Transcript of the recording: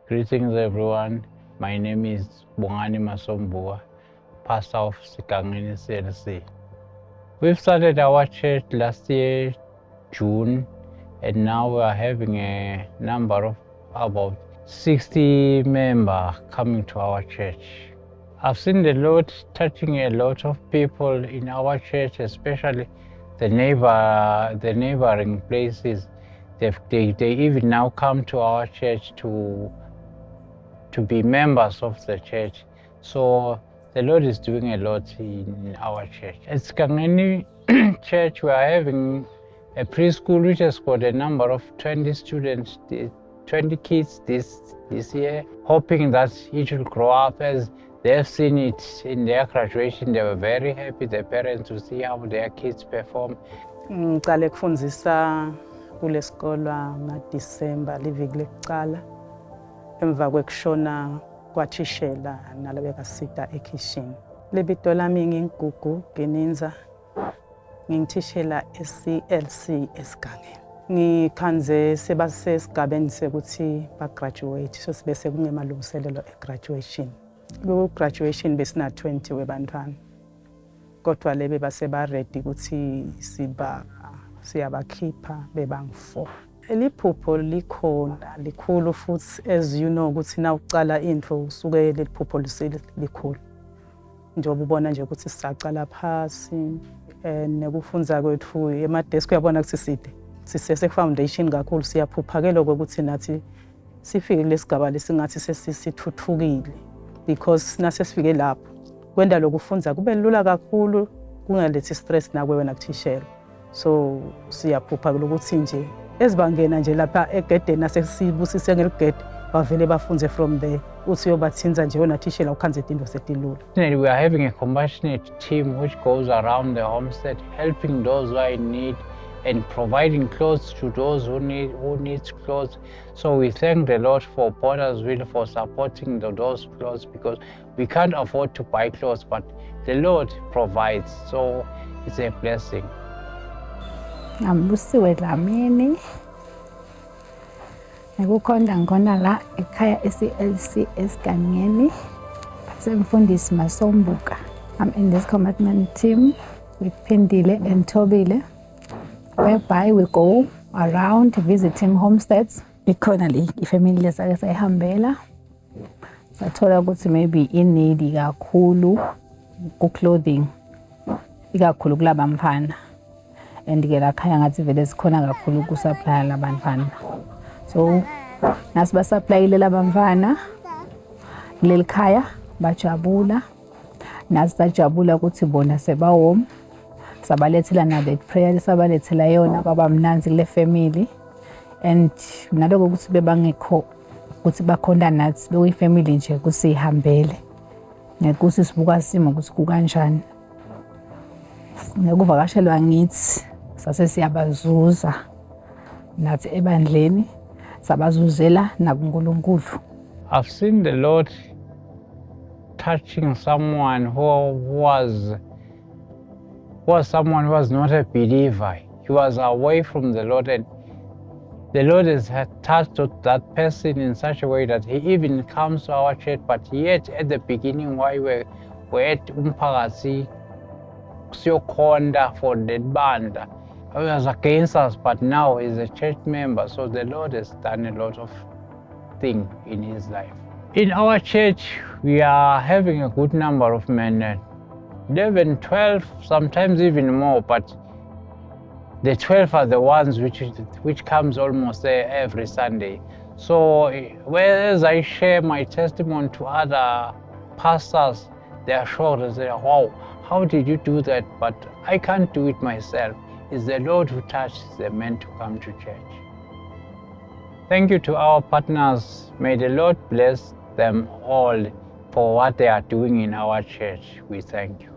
Greetings everyone. My name is Bongani Masombua, pastor of Sikangeni CLC. We've started our church last year, June, and now we are having a number of about 60 members coming to our church. I've seen the Lord touching a lot of people in our church, especially the neighboring places. They even now come to our church to be members of the church. So the Lord is doing a lot in our church. At Sikangeni Church, we are having a preschool which has got a number of 20 students, 20 kids this year, hoping that it will grow up as they've seen it in their graduation. They were very happy, the parents, to see how their kids perform. Ngiqale ukufundisa kule sikole ngoDisemba liviki lokuqala emva kwekushona kwathishela nalabekasita ekhishini. Lebito lami ngigugu Geninza, ngingithishela eCLC esigangeni. Ngikhanze sebasesigabeni sekuthi bagraduate, so sibese kungemalungiselelo egraduation. Ku-graduation besina 20 webantwana. Kodwa lebe base ba ready ukuthi siyabakhipha bebangu4. Eliphupho likhona likhulu futhi, as you know, ukuthi na uqala into usuke leliphupho likhulu. Njengoba ubona nje ukuthi sisaqala phasi nekufundza kwethu emadesk uyabona ukuthi side sisese foundation kakhulu, siyaphupha ke lokho ukuthi nathi sifike lesigaba lesingathi sesithuthukile, because nase sifike lapho kwenda lokufundza kube lula kakhulu, kungalethi stress nakwe wena kuthishela. So siyaphupha ukuthi nje ezibangena nje lapha egedeni nasesibusise ngeligede bavele bafunze from there uthi yobathinza nje wona thishela ukhanze into setilula. We are having a compassionate team which goes around the homestead, helping those who are in need and providing clothes to those who needs clothes. So we thank the Lord for Pottersville for supporting those clothes, because we can't afford to buy clothes, but the Lord provides. So it's a blessing. Ngambusiwe Dlamini. Ngikukhonda ngona la ekhaya eCLC esigangeni. Semfundisi Masombuka. I'm in this commitment team with Pindile and Tobile, whereby we go around visiting homesteads. Ikhona le ifamily lesake sayihambela. Sathola ukuthi maybe in need kakhulu ku clothing. Ikakhulu kulaba mfana. And ke la khaya ngathi vele sikhona kakhulu ku supply labantwana. So nasiba supplyile labantwana kuleli khaya bajabula, nasajabula ukuthi bona seba home, sabalethela na the prayer sabalethela yona baba mnanzi kule family, and naloko ukuthi bebangekho ukuthi bakhonda nathi beyi family nje kusihambele nekuthi sibuka simo ukuthi kukanjani. Nekuvakashelwa ngithi sase siyabazuza nathi ebandleni sabazuzela nakuNkulunkulu. I've seen the Lord touching someone who was not a believer. He was away from the Lord, and the Lord has touched that person in such a way that he even comes to our church. But yet at the beginning, while we were at Umphakathi Siyokhonda for the band, he was against us, but now he's a church member. So the Lord has done a lot of things in his life. In our church, we are having a good number of men, 11, 12, sometimes even more, but the 12 are the ones which comes almost there every Sunday. So whereas I share my testimony to other pastors, they are shocked and say, wow, how did you do that? But I can't do it myself. It's the Lord who touches the men to come to church. Thank you to our partners. May the Lord bless them all for what they are doing in our church. We thank you.